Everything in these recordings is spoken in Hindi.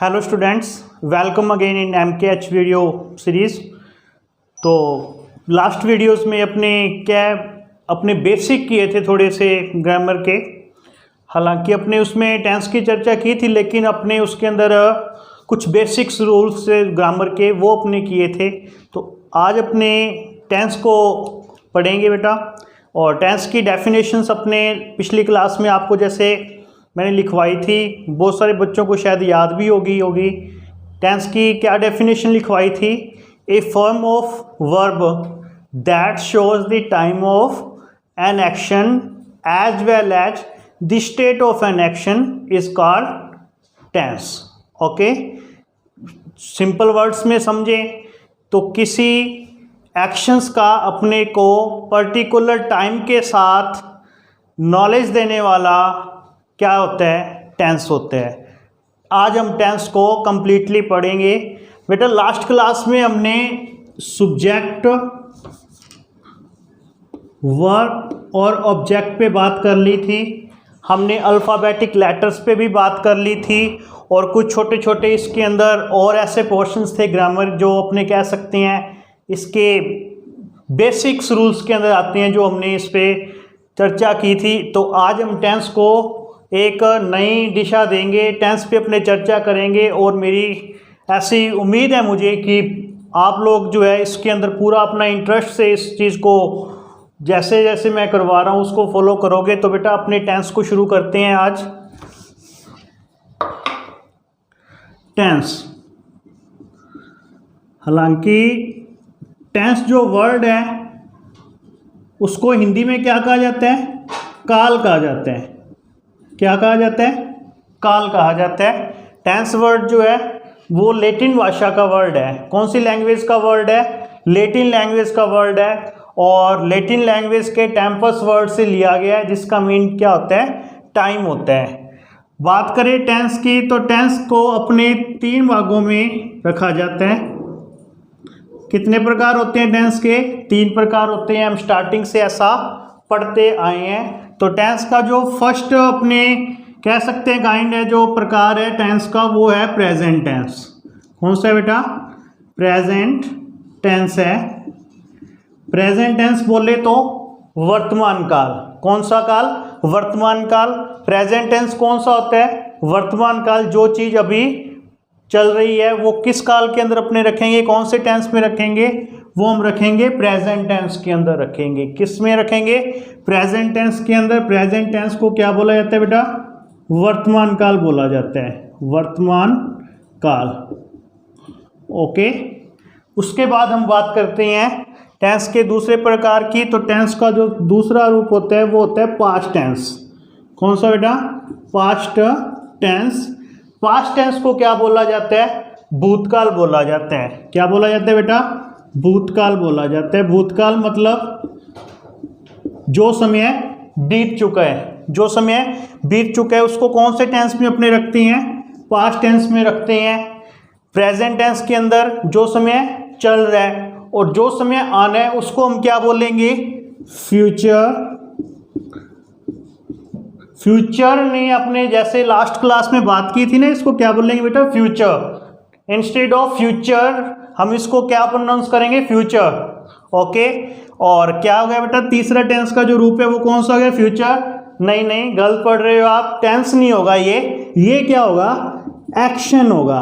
Hello students, welcome again in MKH video series. तो लास्ट वीडियोस में अपने बेसिक किए थे थोड़े से ग्रामर के। हालांकि अपने उसमें टेंस की चर्चा की थी, लेकिन अपने उसके अंदर कुछ बेसिक्स रूल्स से ग्रामर के वो अपने किए थे। तो आज अपने टेंस को पढ़ेंगे बेटा। और टेंस की डेफिनेशंस अपने पिछली क्लास में आपको जैसे मैंने लिखवाई थी, बहुत सारे बच्चों को शायद याद भी होगी। टेंस की क्या डेफिनेशन लिखवाई थी? A form of verb that shows the time of an action as well as the state of an action is called tense. Okay, simple words में समझें तो किसी एक्शंस का अपने को पर्टिकुलर टाइम के साथ नॉलेज देने वाला क्या होता है? टेंस होता है। आज हम टेंस को कंप्लीटली पढ़ेंगे बेटा। लास्ट क्लास में हमने सब्जेक्ट, वर्ब और ऑब्जेक्ट पे बात कर ली थी। हमने अल्फ़ाबेटिक लेटर्स पे भी बात कर ली थी, और कुछ छोटे छोटे इसके अंदर और ऐसे पोर्शंस थे ग्रामर जो अपने कह सकते हैं इसके बेसिक्स रूल्स के अंदर आते हैं, जो हमने इस पे चर्चा की थी। तो आज हम टेंस को एक नई दिशा देंगे, टेंस पे अपने चर्चा करेंगे। और मेरी ऐसी उम्मीद है मुझे कि आप लोग जो है इसके अंदर पूरा अपना इंटरेस्ट से इस चीज़ को जैसे जैसे मैं करवा रहा हूँ उसको फॉलो करोगे। तो बेटा अपने टेंस को शुरू करते हैं आज। टेंस, हालांकि टेंस जो वर्ड है उसको हिंदी में क्या कहा जाता है? काल कहा जाता है। क्या कहा जाता है? काल कहा जाता है। टेंस वर्ड जो है वो लैटिन भाषा का वर्ड है। कौन सी लैंग्वेज का वर्ड है? लैटिन लैंग्वेज का वर्ड है। और लैटिन लैंग्वेज के टेम्पस वर्ड से लिया गया है, जिसका मीन क्या होता है? टाइम होता है। बात करें टेंस की, तो टेंस को अपने 3 भागों में रखा जाता है। कितने प्रकार होते हैं टेंस के? 3 प्रकार होते हैं। हम स्टार्टिंग से ऐसा पढ़ते आए हैं। तो टेंस का जो फर्स्ट अपने कह सकते हैं काइंड है, जो प्रकार है टेंस का, वो है प्रेजेंट टेंस। कौन सा है बेटा? प्रेजेंट टेंस है। प्रेजेंट टेंस बोले तो वर्तमान काल। कौन सा काल? वर्तमान काल। प्रेजेंट टेंस कौन सा होता है? वर्तमान काल। जो चीज़ अभी चल रही है वो किस काल के अंदर अपने रखेंगे? कौन से टेंस में रखेंगे? वो हम रखेंगे प्रेजेंट टेंस के अंदर रखेंगे। किस में रखेंगे? प्रेजेंट टेंस के अंदर। प्रेजेंट टेंस को क्या बोला जाता है बेटा? वर्तमान काल बोला जाता है। वर्तमान काल। ओके, उसके बाद हम बात करते हैं टेंस के दूसरे प्रकार की। तो टेंस का जो दूसरा रूप होता है वो होता है पास्ट टेंस। कौन सा बेटा? Past tense. पास्ट टेंस को क्या बोला जाता है? भूतकाल बोला जाता है। क्या बोला जाता है बेटा? भूतकाल बोला जाता है। भूतकाल मतलब जो समय बीत चुका है। जो समय बीत चुका है उसको कौन से टेंस में अपने रखते हैं? पास्ट टेंस में रखते हैं। प्रेजेंट टेंस के अंदर जो समय चल रहा है और जो समय आना है उसको हम क्या बोलेंगे? फ्यूचर। फ्यूचर ने अपने जैसे लास्ट क्लास में बात की थी ना, इसको क्या बोलेंगे बेटा? फ्यूचर। इंस्टेड ऑफ फ्यूचर हम इसको क्या प्रोनाउंस करेंगे? फ्यूचर। ओके, और क्या हो गया बेटा? तीसरा टेंस का जो रूप है वो कौन सा हो गया? फ्यूचर। नहीं, गलत पढ़ रहे हो आप। टेंस नहीं होगा ये क्या होगा? एक्शन होगा।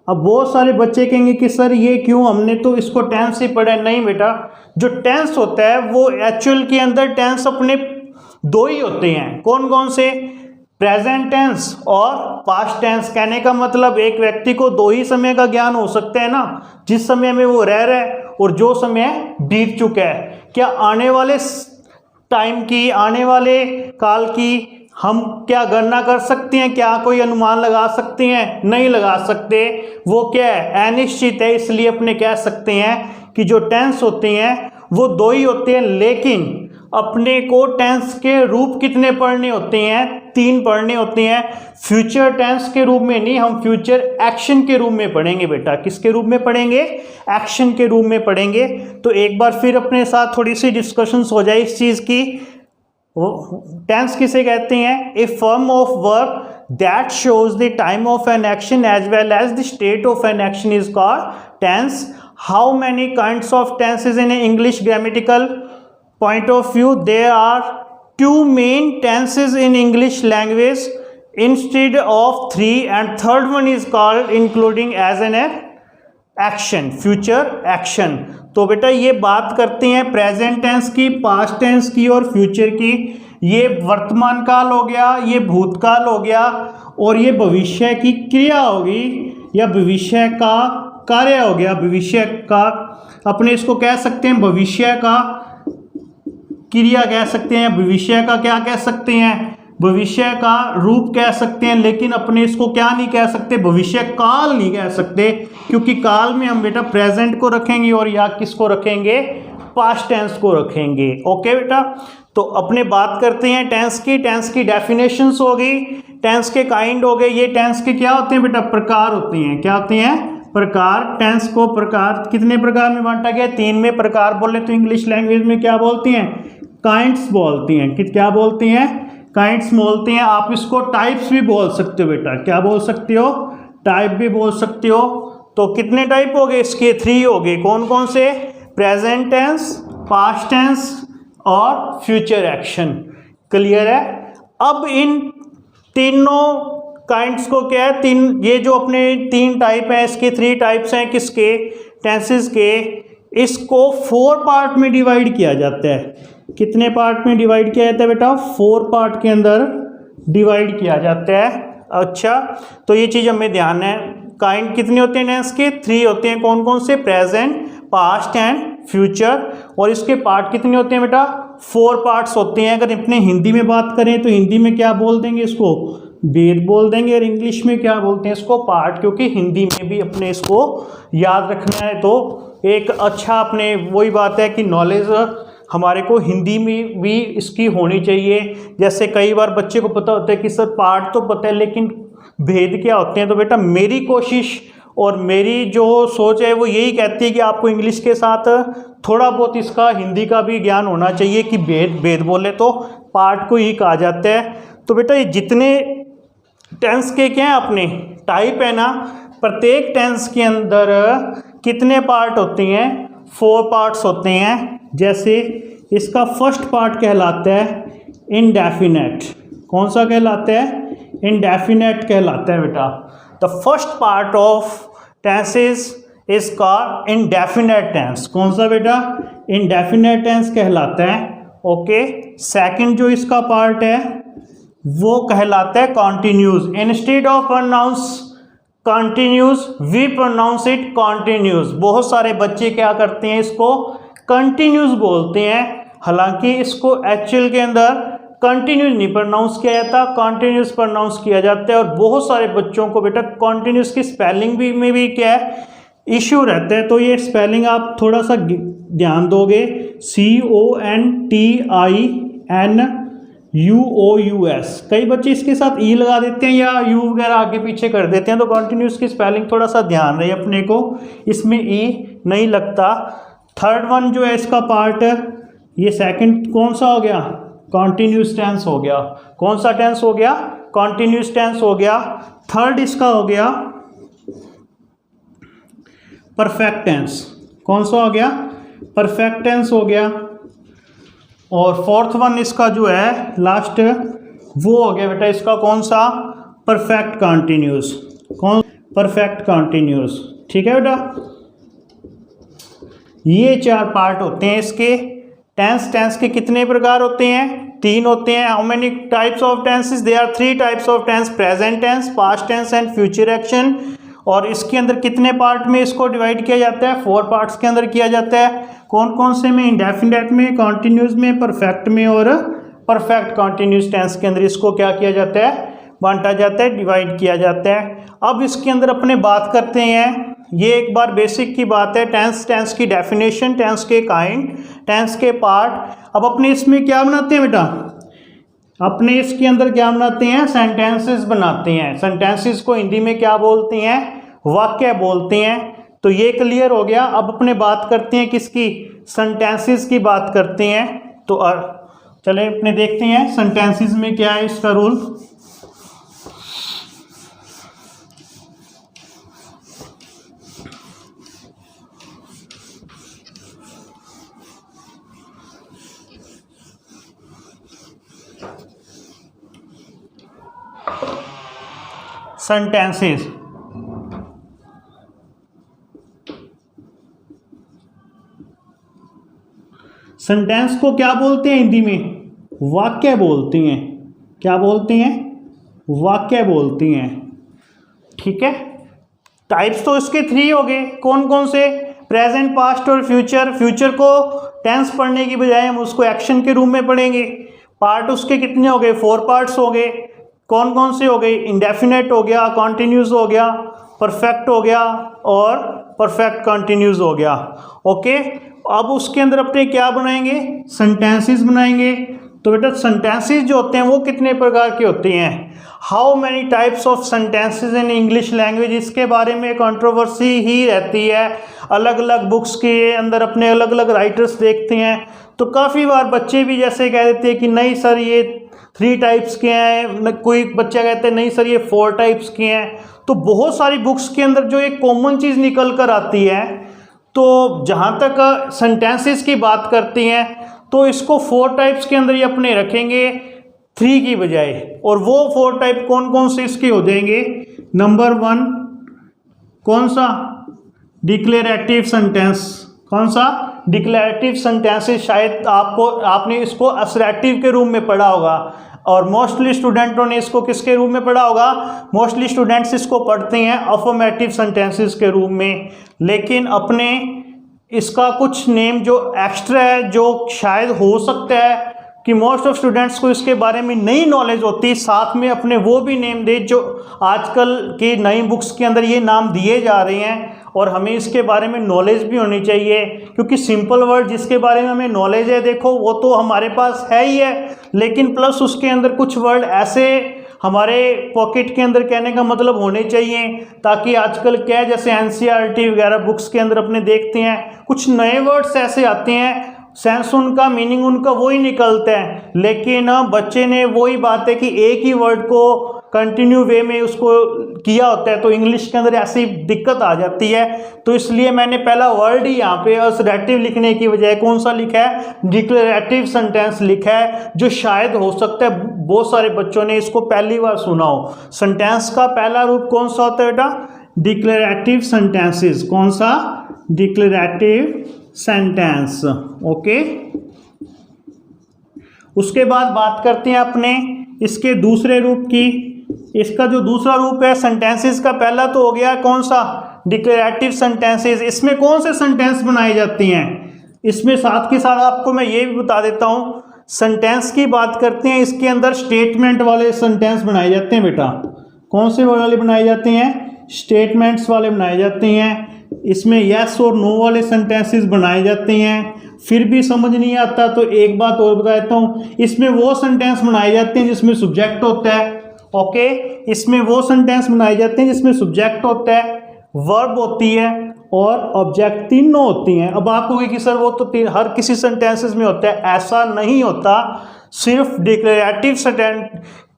अब बहुत सारे बच्चे कहेंगे कि सर ये क्यों, हमने तो इसको टेंस ही पढ़ा है। नहीं बेटा, जो टेंस होता है वो एक्चुअल के अंदर टेंस अपने 2 ही होते हैं। कौन कौन से? प्रेजेंट टेंस और पास्ट टेंस। कहने का मतलब एक व्यक्ति को 2 ही समय का ज्ञान हो सकता है ना, जिस समय में वो रह रहा है और जो समय बीत चुका है। क्या आने वाले टाइम की, आने वाले काल की हम क्या गणना कर सकते हैं? क्या कोई अनुमान लगा सकते हैं? नहीं लगा सकते। वो क्या है? अनिश्चित है। इसलिए अपने कह सकते हैं कि जो टेंस होते हैं वो 2 ही होते हैं, लेकिन अपने को टेंस के रूप कितने पढ़ने होते हैं? 3 पढ़ने होते हैं। फ्यूचर टेंस के रूप में नहीं, हम फ्यूचर एक्शन के रूप में पढ़ेंगे बेटा। किसके रूप में पढ़ेंगे? एक्शन के रूप में पढ़ेंगे। तो एक बार फिर अपने साथ थोड़ी सी डिस्कशंस हो जाए इस चीज़ की। टेंस किसे कहते हैं? A form of verb that shows the time of an action as well as the state of an action is called tense. How many kinds of tenses in English grammatical point of view? There are two main tenses in English language instead of three, and third one is called including as an action, future action. तो बेटा ये बात करते हैं प्रेजेंट टेंस की, पास्ट टेंस की और फ्यूचर की. ये वर्तमान काल हो गया, ये भूतकाल हो गया और ये भविष्य की क्रिया होगी या भविष्य का कार्य हो गया. भविष्य का अपने इसको कह सकते हैं भविष्य का क्रिया कह सकते हैं, भविष्य का क्या कह सकते हैं, भविष्य का रूप कह सकते हैं. लेकिन अपने इसको क्या नहीं कह सकते, भविष्य काल नहीं कह सकते, क्योंकि काल में हम बेटा प्रेजेंट को रखेंगे और या किसको रखेंगे, पास्ट टेंस को रखेंगे. ओके बेटा. तो अपने बात करते हैं टेंस की. टेंस की डेफिनेशंस हो गई, टेंस के काइंड हो गए. ये टेंस के क्या होते हैं बेटा, प्रकार होते हैं. क्या होते हैं, प्रकार. टेंस को प्रकार कितने प्रकार में बांटा गया, 3 में. प्रकार बोले तो इंग्लिश लैंग्वेज में क्या बोलती हैं, काइंड्स बोलती हैं. क्या बोलती हैं, काइंड्स बोलते हैं. आप इसको टाइप्स भी बोल सकते हो बेटा. क्या बोल सकते हो, टाइप भी बोल सकते हो. तो कितने टाइप हो गए इसके, 3 हो गए. कौन कौन से, प्रेजेंट टेंस, पास्ट टेंस और फ्यूचर एक्शन. क्लियर है. अब इन तीनों काइंड्स को क्या है, ये जो अपने 3 टाइप हैं, इसके 3 टाइप्स हैं किसके, टेंसेस के. इसको 4 पार्ट में डिवाइड किया जाता है. कितने पार्ट में डिवाइड किया जाता है बेटा, 4 पार्ट के अंदर डिवाइड किया जाता है. अच्छा, तो ये चीज़ हमें ध्यान है. काइंड कितने होते हैं टेंस के, 3 होते हैं. कौन कौन से, प्रेजेंट, पास्ट एंड फ्यूचर. और इसके पार्ट कितने होते हैं बेटा, 4 पार्ट्स होते हैं. अगर अपने हिंदी में बात करें तो हिंदी में क्या बोल देंगे इसको, वेद बोल देंगे. और इंग्लिश में क्या बोलते हैं इसको, पार्ट. क्योंकि हिंदी में भी अपने इसको याद रखना है. तो एक अच्छा अपने वही बात है कि नॉलेज हमारे को हिंदी में भी इसकी होनी चाहिए. जैसे कई बार बच्चे को पता होता है कि सर पार्ट तो पता है लेकिन भेद क्या होते हैं. तो बेटा मेरी कोशिश और मेरी जो सोच है वो यही कहती है कि आपको इंग्लिश के साथ थोड़ा बहुत इसका हिंदी का भी ज्ञान होना चाहिए कि भेद बोले तो पार्ट को ही कहा जाता है. तो बेटा ये जितने टेंस के क्या है अपने टाइप है ना, प्रत्येक टेंस के अंदर कितने पार्ट होते हैं, 4 पार्ट्स होते हैं. जैसे इसका फर्स्ट पार्ट कहलाता है इंडेफिनेट. कौन सा कहलाता है, इंडेफिनेट कहलाता है बेटा. The first part of tenses is called indefinite tense. कौन सा बेटा, इंडेफिनेट टेंस कहलाता है. ओके. सेकंड जो इसका पार्ट है वो कहलाता है continuous. Instead of pronounce continuous we pronounce it continuous. बहुत सारे बच्चे क्या करते हैं, इसको कंटिन्यूस बोलते हैं. हालांकि इसको एक्चुअल के अंदर कंटिन्यूस नहीं प्रोनाउंस किया जाता, कॉन्टिन्यूस प्रोनाउंस किया जाता है. और बहुत सारे बच्चों को बेटा कॉन्टिन्यूस की स्पेलिंग भी में भी क्या है, इश्यू रहता है. तो ये स्पेलिंग आप थोड़ा सा ध्यान दोगे, CONTINUOUS. कई बच्चे इसके साथ ई लगा देते हैं या यू वगैरह आगे पीछे कर देते हैं. तो कॉन्टिन्यूस की स्पेलिंग थोड़ा सा ध्यान रहे अपने को, इसमें ई नहीं लगता. थर्ड वन जो है इसका पार्ट, ये सेकंड कौन सा हो गया, कॉन्टिन्यूस टेंस हो गया. कौन सा टेंस हो गया, कॉन्टिन्यूस टेंस हो गया. थर्ड इसका हो गया परफेक्ट टेंस. कौन सा हो गया, परफेक्ट टेंस हो गया. और फोर्थ वन इसका जो है लास्ट वो हो गया बेटा इसका कौन सा, परफेक्ट कॉन्टिन्यूस. कौन, परफेक्ट कॉन्टिन्यूस. ठीक है बेटा. ये 4 पार्ट होते हैं इसके. टेंस के कितने प्रकार होते हैं, 3 होते हैं. How many types of tenses, there are 3 types of tense, present tense, past tense and future action. और इसके अंदर कितने पार्ट में इसको डिवाइड किया जाता है, 4 पार्ट्स के अंदर किया जाता है. कौन कौन से में, इंडेफिनेट में, कॉन्टिन्यूस में, परफेक्ट में और परफेक्ट कॉन्टिन्यूस टेंस के अंदर इसको क्या किया जाता है, बांटा जाता है, डिवाइड किया जाता है. अब इसके अंदर अपने बात करते हैं, ये एक बार बेसिक की बात है, टेंस की डेफिनेशन, टेंस के काइंड, टेंस के पार्ट. अब अपने इसमें क्या बनाते हैं बेटा, अपने इसके अंदर क्या बनाते हैं, सेंटेंसेस बनाते हैं. सेंटेंसेस को हिंदी में क्या बोलते हैं, वाक्य बोलते हैं. तो ये क्लियर हो गया. अब अपने बात करते हैं किसकी, सेंटेंसेस की बात करते हैं. तो चले अपने देखते हैं सेंटेंसेस में क्या है इसका रूल. सेंटेंसेस। सेंटेंस को क्या बोलते हैं हिंदी में? वाक्य बोलते हैं। क्या बोलते हैं? वाक्य बोलते हैं। ठीक है। टाइप्स तो इसके 3 हो गए। कौन कौन से? प्रेजेंट, पास्ट और फ्यूचर। फ्यूचर को टेंस पढ़ने की बजाय हम उसको एक्शन के रूप में पढ़ेंगे। पार्ट उसके कितने हो गए? 4 पार्ट्स हो गए। कौन कौन से हो गए? इंडेफिनेट हो गया, कॉन्टिन्यूस हो गया, परफेक्ट हो गया और परफेक्ट कंटिन्यूस हो गया। ओके। अब उसके अंदर अपने क्या बनाएंगे? सेंटेंसेस बनाएंगे। तो बेटा सेंटेंसेस जो होते हैं वो कितने प्रकार के होते हैं? How many types of sentences in English language, इसके बारे में कंट्रोवर्सी ही रहती है। अलग अलग बुक्स के अंदर अपने अलग अलग राइटर्स देखते हैं, तो काफ़ी बार बच्चे भी जैसे कह देते हैं कि नहीं सर ये 3 टाइप्स के हैं, कोई बच्चा कहते हैं नहीं सर ये 4 टाइप्स के हैं। तो बहुत सारी बुक्स के अंदर जो एक कॉमन चीज़ निकल कर आती है, तो जहाँ तक सेंटेंसेस की बात करती हैं तो इसको 4 टाइप्स के अंदर ही अपने रखेंगे 3 की बजाय। और वो 4 टाइप कौन कौन से इसके हो जाएंगे? नंबर 1 कौन सा? Declarative sentence. कौन सा? Declarative sentences. शायद आपने इसको असरेटिव के रूप में पढ़ा होगा, और मोस्टली स्टूडेंटों ने इसको किसके रूप में पढ़ा होगा? मोस्टली स्टूडेंट्स इसको पढ़ते हैं अफर्मेटिव सेंटेंसेस के रूप में। लेकिन अपने इसका कुछ नेम जो एक्स्ट्रा है, जो शायद हो सकता है कि मोस्ट ऑफ स्टूडेंट्स को इसके बारे में नई नॉलेज होती, साथ में अपने वो भी नेम दे जो आजकल की नई बुक्स के अंदर ये नाम दिए जा रहे हैं, और हमें इसके बारे में नॉलेज भी होनी चाहिए। क्योंकि सिंपल वर्ड जिसके बारे में हमें नॉलेज है, देखो वो तो हमारे पास है ही है, लेकिन प्लस उसके अंदर कुछ वर्ड ऐसे हमारे पॉकेट के अंदर कहने का मतलब होने चाहिए, ताकि आजकल क्या है जैसे एनसीईआरटी वगैरह बुक्स के अंदर अपने देखते हैं कुछ नए वर्ड्स ऐसे आते हैं, सेंस उनका, मीनिंग उनका वही निकलता है, लेकिन बच्चे ने वही बात है कि एक ही वर्ड को कंटिन्यू वे में उसको किया होता है, तो इंग्लिश के अंदर ऐसी दिक्कत आ जाती है। तो इसलिए मैंने पहला वर्ड ही यहाँ पे असरेटिव लिखने की बजाय कौन सा लिखा है? डिक्लेरेटिव सेंटेंस लिखा है, जो शायद हो सकता है बहुत सारे बच्चों ने इसको पहली बार सुना हो। सेंटेंस का पहला रूप कौन सा होता है बेटा? Declarative sentences. कौन सा? Declarative sentence. ओके। उसके बाद बात करते हैं अपने इसके दूसरे रूप की। इसका जो दूसरा रूप है सेंटेंसेस का, पहला तो हो गया कौन सा? Declarative sentences. इसमें कौन से सेंटेंस बनाए जाते हैं? इसमें साथ के साथ आपको मैं ये भी बता देता हूँ, सेंटेंस की बात करते हैं, इसके अंदर स्टेटमेंट वाले सेंटेंस बनाए जाते हैं बेटा। कौन से वाले बनाए जाते हैं? स्टेटमेंट्स वाले बनाए जाते हैं। इसमें यस और नो वाले सेंटेंसेस बनाए जाते हैं। फिर भी समझ नहीं आता तो एक बात और बता देता हूँ, इसमें वो सेंटेंस बनाए जाते हैं जिसमें सब्जेक्ट होता है। ओके। इसमें वो सेंटेंस बनाए जाते हैं जिसमें सब्जेक्ट होता है, वर्ब होती है और ऑब्जेक्ट, तीनों होती हैं। अब आप कहोगे कि सर वो तो हर किसी सेंटेंसेस में होता है, ऐसा नहीं होता। सिर्फ डिक्लेरेटिव सेंटेंस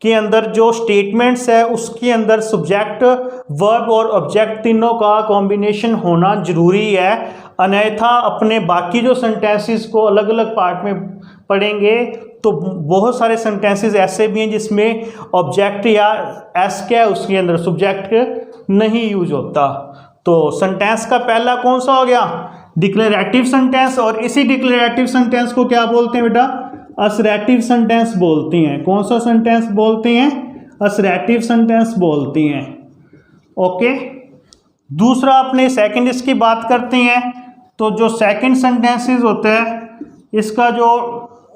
के अंदर जो स्टेटमेंट्स है उसके अंदर सब्जेक्ट, वर्ब और ऑब्जेक्ट तीनों का कॉम्बिनेशन होना जरूरी है, अन्यथा अपने बाकी जो सेंटेंसेस को अलग अलग पार्ट में पढ़ेंगे तो बहुत सारे सेंटेंसेस ऐसे भी हैं जिसमें ऑब्जेक्ट या एस क्या है उसके अंदर सब्जेक्ट नहीं यूज होता। तो सेंटेंस का पहला कौन सा हो गया? Declarative sentence. और इसी डिक्लेरेटिव सेंटेंस को क्या बोलते हैं बेटा? असरेटिव सेंटेंस बोलते हैं। कौन सा सेंटेंस बोलते हैं? असरेटिव सेंटेंस बोलते हैं। ओके। दूसरा अपने सेकंड इसकी बात करते हैं, तो जो सेकंड सेंटेंसेस होते हैं इसका जो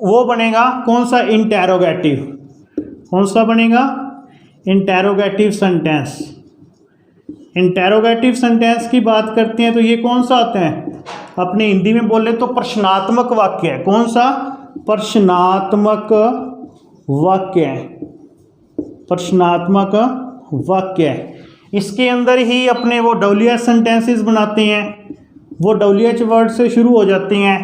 वो बनेगा कौन सा? इंटेरोगेटिव। कौन सा बनेगा? Interrogative sentence. इंटेरोगेटिव सेंटेंस की बात करते हैं तो ये कौन सा आता है? अपने हिंदी में बोले तो प्रश्नात्मक वाक्य है। कौन सा? प्रश्नात्मक वाक्य। प्रश्नात्मक वाक्य। इसके अंदर ही अपने वो WH सेंटेंसेस बनाते हैं, वो WH वर्ड से शुरू हो जाती हैं।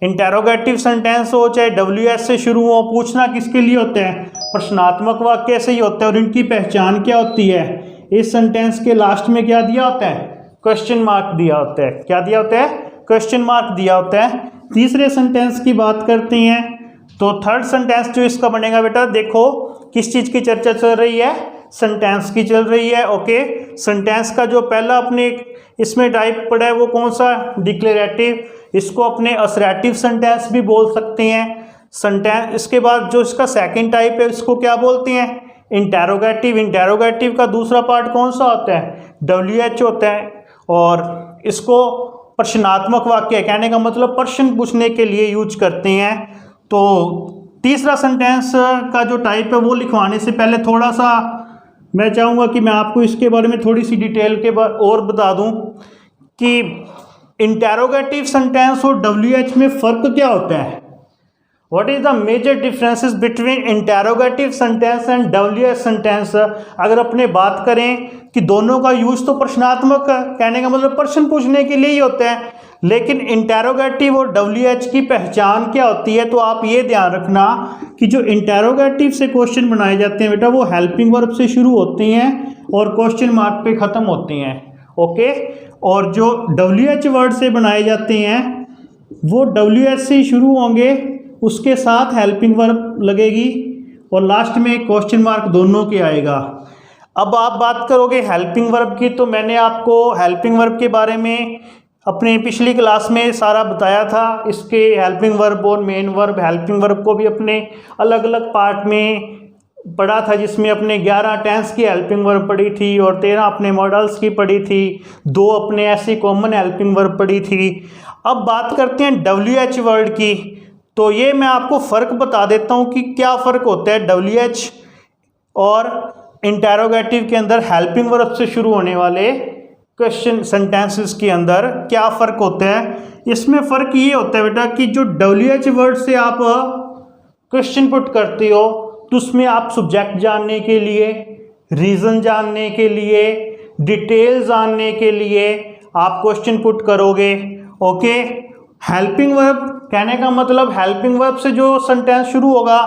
इंटेरोगेटिव सेंटेंस हो चाहे WH से शुरू हो, पूछना किसके लिए होता है? प्रश्नात्मक वाक्य से ही होता है। और इनकी पहचान क्या होती है? इस सेंटेंस के लास्ट में क्या दिया होता है? क्वेश्चन मार्क दिया होता है। क्या दिया होता है? क्वेश्चन मार्क दिया होता है। तीसरे सेंटेंस की बात करते हैं तो थर्ड सेंटेंस जो इसका बनेगा बेटा, देखो किस चीज़ की चर्चा चल रही है? सेंटेंस की चल रही है। ओके, सेंटेंस का जो पहला अपने इसमें टाइप पड़ा है वो कौन सा, डिक्लेरेटिव, इसको अपने असरेटिव सेंटेंस भी बोल सकते हैं सेंटेंस। इसके बाद जो इसका सेकंड टाइप है इसको क्या बोलते हैं, इंटेरोगेटिव। इंटेरोगेटिव का दूसरा पार्ट कौन सा होता है, WH होता है, और इसको प्रश्नात्मक वाक्य, कहने का मतलब प्रश्न पूछने के लिए यूज करते हैं। तो तीसरा सेंटेंस का जो टाइप है वो लिखवाने से पहले थोड़ा सा मैं चाहूँगा कि मैं आपको इसके बारे में थोड़ी सी डिटेल के बाद और बता दूं कि इंटेरोगेटिव सेंटेंस और WH में फ़र्क क्या होता है। What is the major differences between interrogative sentence and WH sentence. अगर अपने बात करें कि दोनों का यूज तो प्रश्नात्मक, कहने का मतलब प्रश्न पूछने के लिए ही होता है, लेकिन इंटेरोगेटिव और WH की पहचान क्या होती है, तो आप ये ध्यान रखना कि जो इंटेरोगेटिव से क्वेश्चन बनाए जाते हैं बेटा वो हेल्पिंग वर्ब से शुरू होती हैं और क्वेश्चन मार्क पे ख़त्म होती हैं। ओके, और जो WH वर्ड से बनाए जाते हैं वो WH से ही शुरू होंगे, उसके साथ हेल्पिंग वर्ब लगेगी और लास्ट में क्वेश्चन मार्क दोनों के आएगा। अब आप बात करोगे हेल्पिंग वर्ब की, तो मैंने आपको हेल्पिंग वर्ब के बारे में अपने पिछली क्लास में सारा बताया था। इसके हेल्पिंग वर्ब और मेन वर्ब, हेल्पिंग वर्ब को भी अपने अलग अलग पार्ट में पढ़ा था, जिसमें अपने 11 टेंस की हेल्पिंग वर्ब पढ़ी थी और 13 अपने मॉडल्स की पढ़ी थी, 2 अपने ऐसी कॉमन हेल्पिंग वर्ब पढ़ी थी। अब बात करते हैं WH वर्ड की, तो ये मैं आपको फ़र्क बता देता हूँ कि क्या फ़र्क होता है WH और इंटेरोगेटिव के अंदर हेल्पिंग वर्ब से शुरू होने वाले क्वेश्चन सेंटेंसेस के अंदर क्या फ़र्क होता है। इसमें फ़र्क ये होता है बेटा कि जो WH वर्ड से आप क्वेश्चन पुट करते हो तो उसमें आप सब्जेक्ट जानने के लिए, रीज़न जानने के लिए, डिटेल जानने के लिए आप क्वेश्चन पुट करोगे। ओके, हेल्पिंग वर्ब, कहने का मतलब हेल्पिंग वर्ब से जो सेंटेंस शुरू होगा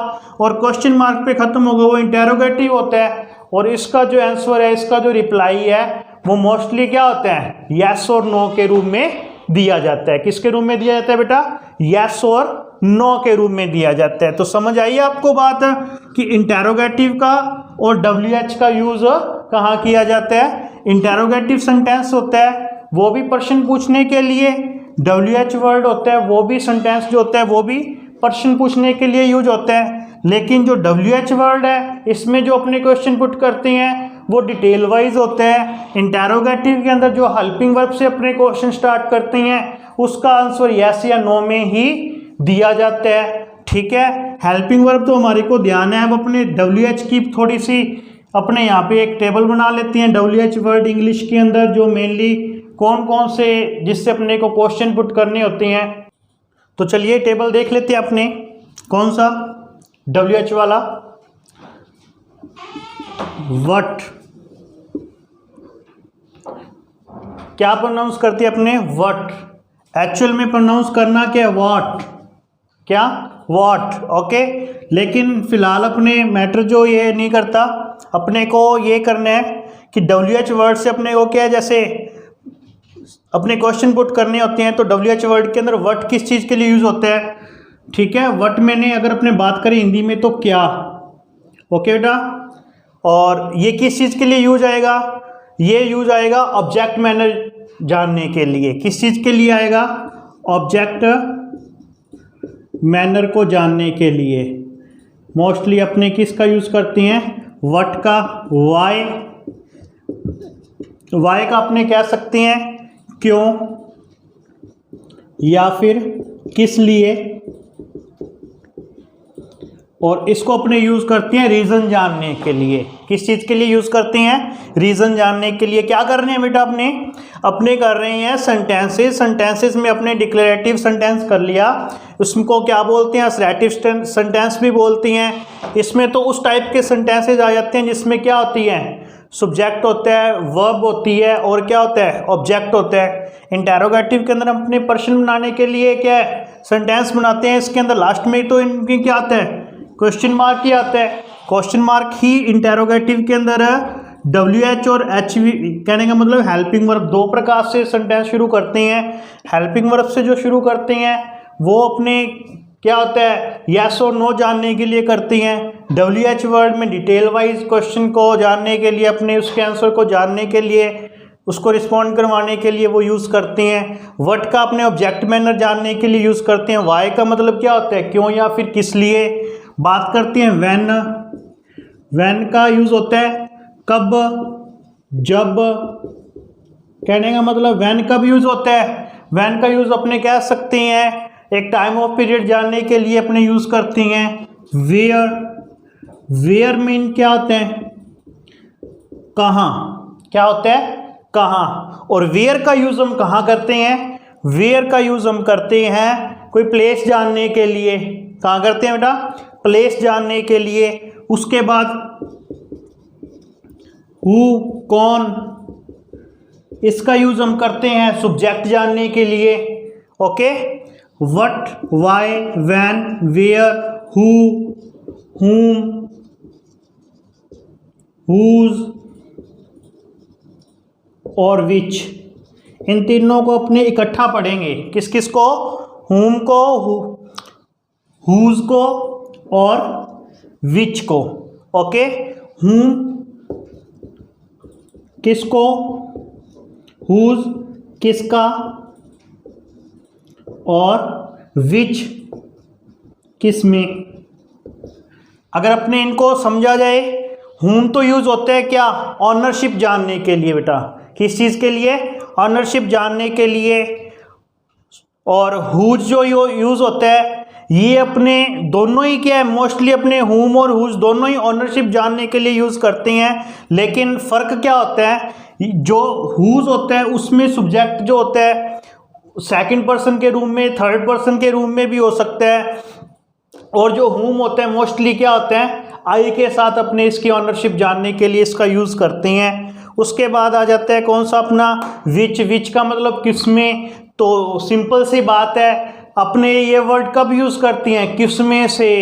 और क्वेश्चन मार्क पे ख़त्म होगा वो इंटेरोगेटिव होता है, और इसका जो आंसर है, इसका जो रिप्लाई है वो मोस्टली क्या होता है, यस और नो के रूप में दिया जाता है। किसके रूप में दिया जाता है बेटा, यस और नो के रूप में दिया जाता है। तो समझ आइए आपको बात कि इंटेरोगेटिव का और WH का यूज़ कहाँ किया जाता है। इंटेरोगेटिव सेंटेंस होता है वो भी प्रश्न पूछने के लिए, WH वर्ड होता है वो भी सेंटेंस जो होता है वो भी प्रश्न पूछने के लिए यूज होता है। लेकिन जो WH वर्ड है इसमें जो अपने क्वेश्चन पुट करते हैं वो डिटेल वाइज होते हैं। इंटेरोगेटिव के अंदर जो हेल्पिंग वर्ब से अपने क्वेश्चन स्टार्ट करते हैं उसका आंसर यस या नो में ही दिया जाता है। ठीक है, हेल्पिंग वर्ब तो हमारे को ध्यान है। अब अपने WH की थोड़ी सी अपने यहाँ पे एक टेबल बना लेते हैं WH वर्ड इंग्लिश के अंदर, जो मेनली कौन कौन से जिससे अपने को क्वेश्चन पुट करने होते हैं। तो चलिए टेबल देख लेते हैं अपने, कौन सा, WH वाला। वट, क्या प्रोनाउंस करते हैं अपने, वट। एक्चुअल में प्रोनाउंस करना क्या है, वॉट, क्या, वॉट। ओके, लेकिन फिलहाल अपने मैटर जो ये नहीं करता, अपने को ये करना है कि WH वर्ड से अपने को क्या है, जैसे अपने क्वेश्चन पुट करने होते हैं तो WH वर्ड के अंदर वट किस चीज़ के लिए यूज़ होता है। ठीक है, वट मैंने अगर अपने बात करें हिंदी में तो क्या। ओके बेटा, और ये किस चीज़ के लिए यूज आएगा, ये यूज आएगा ऑब्जेक्ट मैनर जानने के लिए। किस चीज़ के लिए आएगा, ऑब्जेक्ट मैनर को जानने के लिए। मोस्टली अपने किसका यूज़ करते हैं, वट का। वाई का अपने कह सकते हैं क्यों या फिर किस लिए, और इसको अपने यूज़ करते हैं रीज़न जानने के लिए। किस चीज़ के लिए यूज़ करते हैं, रीज़न जानने के लिए। क्या कर रहे हैं बेटा, अपने कर रहे हैं सेंटेंसेस। सेंटेंसेस में अपने डिक्लेरेटिव सेंटेंस कर लिया, उसको क्या बोलते हैं, असरेटिव सेंटेंस भी बोलते हैं। इसमें तो उस टाइप के सेंटेंसेस आ जाते हैं जिसमें क्या होती है, सब्जेक्ट होता है, वर्ब होती है, और क्या होता है, ऑब्जेक्ट होता है। इंटेरोगेटिव के अंदर अपने प्रश्न बनाने के लिए क्या है, सेंटेंस बनाते हैं, इसके अंदर लास्ट में तो इनके क्या आता है, क्वेश्चन मार्क ही आता है। क्वेश्चन मार्क ही इंटेरोगेटिव के अंदर WH और HV, कहने का मतलब हेल्पिंग वर्ब। दो प्रकार से सेंटेंस शुरू करते हैं। हेल्पिंग वर्ब से जो शुरू करते हैं वो अपने क्या होता है, यस और नो जानने के लिए करते हैं। WH वर्ड में डिटेल वाइज क्वेश्चन को जानने के लिए, अपने उसके आंसर को जानने के लिए, उसको रिस्पॉन्ड करवाने के लिए वो यूज़ करते हैं। व्हाट का अपने ऑब्जेक्ट मैनर जानने के लिए यूज़ करते हैं। वाई का मतलब क्या होता है, क्यों या फिर किस लिए। बात करते हैं व्हेन। व्हेन का यूज़ होता है कब, जब। कहने का मतलब व्हेन कब यूज़ होता है। व्हेन का यूज़ अपने कह सकते हैं एक टाइम ऑफ पीरियड जानने के लिए अपने यूज़ करते हैं। वेयर, वेयर मीन क्या होते हैं, कहाँ, क्या होता है, कहाँ। और वेयर का यूज़ हम कहाँ करते हैं, वेयर का यूज़ हम करते हैं कोई प्लेस जानने के लिए। कहाँ करते हैं बेटा, प्लेस जानने के लिए। उसके बाद हु, कौन, इसका यूज़ हम करते हैं सब्जेक्ट जानने के लिए। Okay, what, why, when, where, who, whom, whose और which, इन तीनों को अपने इकट्ठा पढ़ेंगे। किस किस को, whom को, whose को और which को। ओके, whom किसको, whose किसका और which किस में। अगर अपने इनको समझा जाए, whom तो यूज़ होता है क्या, ऑनरशिप जानने के लिए बेटा। किस चीज़ के लिए, ऑनरशिप जानने के लिए। और whose जो यूज़ होता है ये अपने दोनों ही क्या है, मोस्टली अपने whom और whose दोनों ही ऑनरशिप जानने के लिए यूज़ करते हैं। लेकिन फ़र्क क्या होता है, जो whose होता है उसमें सब्जेक्ट जो होता है सेकंड पर्सन के रूम में, थर्ड पर्सन के रूम में भी हो सकता है। और जो whom होता है मोस्टली क्या होता है, आई के साथ अपने इसकी ऑनरशिप जानने के लिए इसका यूज़ करते हैं। उसके बाद आ जाता है कौन सा अपना विच। विच का मतलब किस में। तो सिंपल सी बात है, अपने ये वर्ड कब यूज़ करती हैं, किस में से,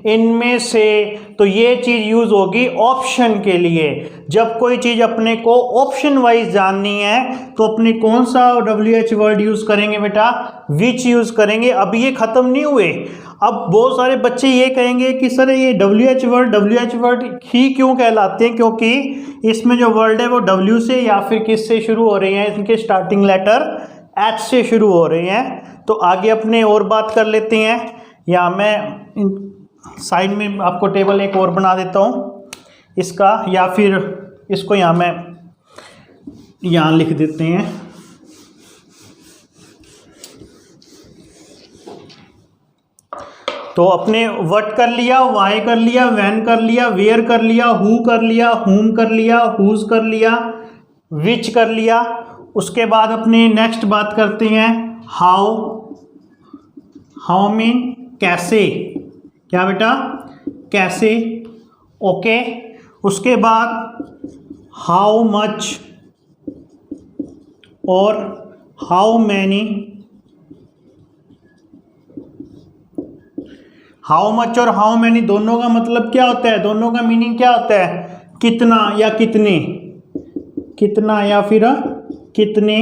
इनमें से। तो ये चीज़ यूज़ होगी ऑप्शन के लिए। जब कोई चीज़ अपने को ऑप्शन वाइज जाननी है तो अपने कौन सा WH वर्ड यूज़ करेंगे बेटा, विच यूज़ करेंगे। अब ये ख़त्म नहीं हुए। अब बहुत सारे बच्चे ये कहेंगे कि सर ये WH वर्ड ही क्यों कहलाते हैं, क्योंकि इसमें जो वर्ड है वो W से या फिर किस से शुरू हो रहे हैं, इनके स्टार्टिंग लेटर H से शुरू हो रहे हैं। तो आगे अपने और बात कर लेते हैं। या मैं साइड में आपको टेबल एक और बना देता हूँ इसका, या फिर इसको यहाँ मैं यहाँ लिख देते हैं। तो अपने व्हाट कर लिया, व्हाई कर लिया, व्हेन कर लिया, वेयर कर लिया, हु कर लिया, whom कर लिया, whose कर लिया, which कर लिया। उसके बाद अपने नेक्स्ट बात करते हैं हाउ। हाउ मीन कैसे, क्या बेटा, कैसे। ओके, उसके बाद हाउ मच और हाउ मैनी। हाउ मच और हाउ मैनी दोनों का मतलब क्या होता है, दोनों का मीनिंग क्या होता है, कितना या कितने, कितना या फिर कितने।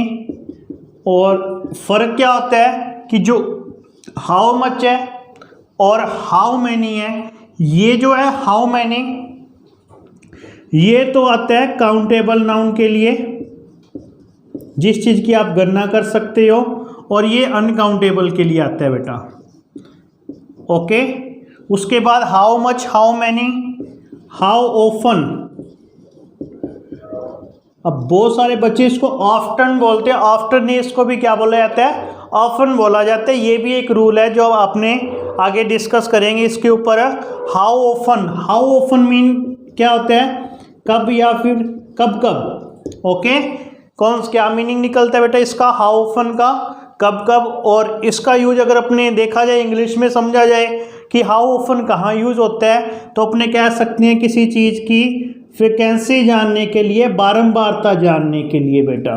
और फ़र्क क्या होता है कि जो हाउ मच है और हाउ मैनी है, ये जो है हाउ मैनी ये तो आता है काउंटेबल नाउन के लिए, जिस चीज़ की आप गणना कर सकते हो, और ये अनकाउंटेबल के लिए आता है बेटा। ओके, उसके बाद how much, how many, how often. अब बहुत सारे बच्चे इसको ऑफ्टन बोलते हैं, ऑफ्टन नहीं, इसको भी क्या बोला जाता है, ऑफन बोला जाता है। ये भी एक रूल है जो आपने आगे डिस्कस करेंगे इसके ऊपर। How often, how often mean क्या होता है, कब या फिर कब कब। ओके, कौन क्या मीनिंग निकलता है बेटा इसका, हाउ ऑफन का, कब कब। और इसका यूज अगर अपने देखा जाए इंग्लिश में समझा जाए कि हाउ ऑफन कहाँ यूज होता है, तो अपने कह सकते हैं किसी चीज़ की फ्रिक्वेंसी जानने के लिए, बारंबारता जानने के लिए बेटा।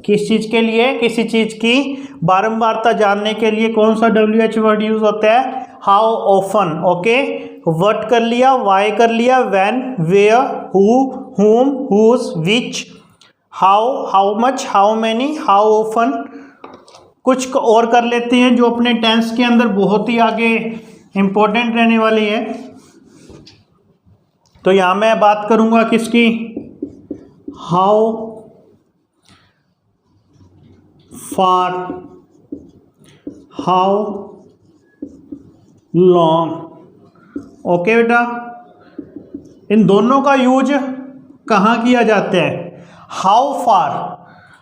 किस चीज़ के लिए, किसी चीज़ की बारंबारता जानने के लिए कौन सा WH वर्ड यूज होता है, हाउ ऑफन। ओके, व्हाट कर लिया, व्हाई कर लिया, when, where, who, whom, whose, which, how, how much, how many, how often. कुछ और कर लेते हैं जो अपने टेंस के अंदर बहुत ही आगे इम्पोर्टेंट रहने वाली है। तो यहाँ मैं बात करूँगा किसकी, how far, how long. Okay बेटा, इन दोनों का यूज कहाँ किया जाता है, हाउ फार।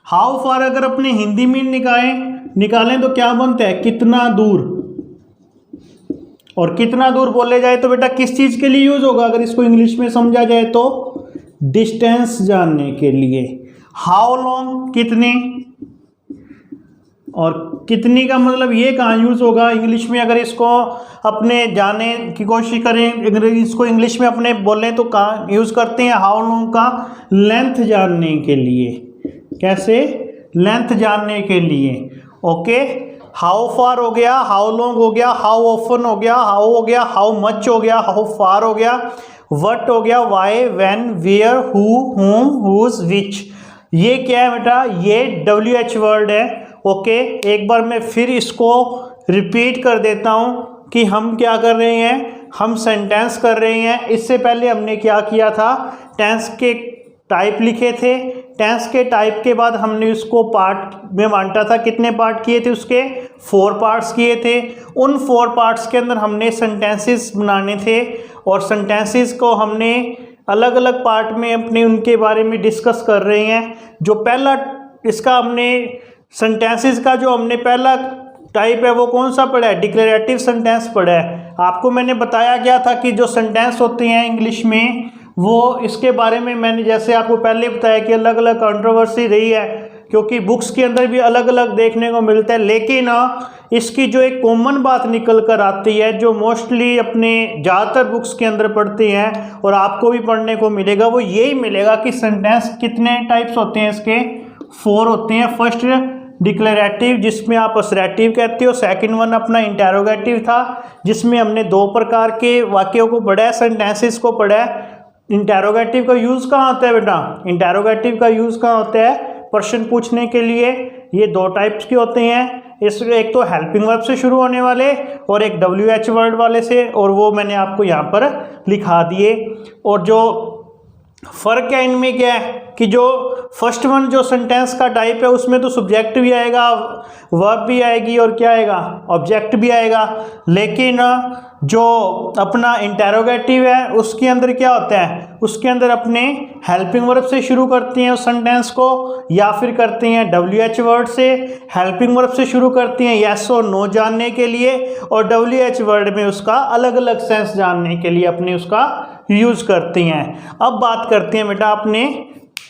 हाउ फार अगर अपने हिंदी में निकालें तो क्या बनता है, कितना दूर। और कितना दूर बोले जाए तो बेटा किस चीज़ के लिए यूज होगा, अगर इसको इंग्लिश में समझा जाए तो डिस्टेंस जानने के लिए। हाउ लॉन्ग, कितने, और कितनी का मतलब ये कहाँ यूज होगा इंग्लिश में, अगर इसको अपने जाने की कोशिश करें, अगर इसको इंग्लिश में अपने बोलें तो कहाँ यूज करते हैं, हाउ लॉन्ग का लेंथ जानने के लिए। कैसे, लेंथ जानने के लिए। ओके, हाउ फार हो गया, हाउ लॉन्ग हो गया, हाउ ऑफन हो गया, हाउ हो गया, हाउ मच हो गया, हाउ फार हो गया, व्हाट हो गया, व्हाई, व्हेन, वेयर, हु, हुम, हुज, विच। ये क्या है बेटा, ये WH वर्ड है। ओके, एक बार मैं फिर इसको रिपीट कर देता हूँ कि हम क्या कर रहे हैं, हम सेंटेंस कर रहे हैं। इससे पहले हमने क्या किया था, टेंस के टाइप लिखे थे। टेंस के टाइप के बाद हमने उसको पार्ट में बांटा था। कितने पार्ट किए थे उसके, 4 पार्ट्स किए थे। उन 4 पार्ट्स के अंदर हमने सेंटेंसेस बनाने थे और सेंटेंसेस को हमने अलग अलग पार्ट में अपने उनके बारे में डिस्कस कर रहे हैं। जो पहला इसका हमने सेंटेंसेस का जो हमने पहला टाइप है वो कौन सा पढ़ा है, डिक्लेरेटिव सेंटेंस पढ़ा है। आपको मैंने बताया गया था कि जो सेंटेंस होते हैं इंग्लिश में वो, इसके बारे में मैंने जैसे आपको पहले बताया कि अलग अलग कंट्रोवर्सी रही है, क्योंकि बुक्स के अंदर भी अलग अलग देखने को मिलता है। लेकिन इसकी जो एक कॉमन बात निकल कर आती है, जो मोस्टली अपने ज़्यादातर बुक्स के अंदर पढ़ते हैं और आपको भी पढ़ने को मिलेगा, वो यही मिलेगा कि सेंटेंस कितने टाइप्स होते हैं, इसके 4 होते हैं। फर्स्ट डिक्लेरेटिव, जिसमें आप असरेटिव कहते हो। सेकंड वन अपना इंटेरोगेटिव था, जिसमें हमने 2 प्रकार के वाक्यों को पढ़ा है, सेंटेंसेस को पढ़ा है। इंटेरोगेटिव का यूज़ कहाँ होता है बेटा, इंटेरोगेटिव का यूज़ कहाँ होता है, प्रश्न पूछने के लिए। ये 2 टाइप्स के होते हैं, इस एक तो हेल्पिंग वर्ब से शुरू होने वाले और एक WH वर्ड वाले से, और वो मैंने आपको यहाँ पर लिखा दिए। और जो फ़र्क है इनमें क्या है कि जो फर्स्ट वन जो सेंटेंस का टाइप है उसमें तो सब्जेक्ट भी आएगा, वर्ब भी आएगी और क्या आएगा, ऑब्जेक्ट भी आएगा। लेकिन जो अपना इंटेरोगेटिव है उसके अंदर क्या होता है, उसके अंदर अपने हेल्पिंग वर्ब से शुरू करते हैं उस सेंटेंस को, या फिर करते हैं WH वर्ड से। हेल्पिंग वर्ब से शुरू करते हैं येस और नो जानने के लिए, और WH वर्ड में उसका अलग अलग सेंस जानने के लिए अपने उसका यूज़ करते हैं। अब बात करते हैं बेटा अपने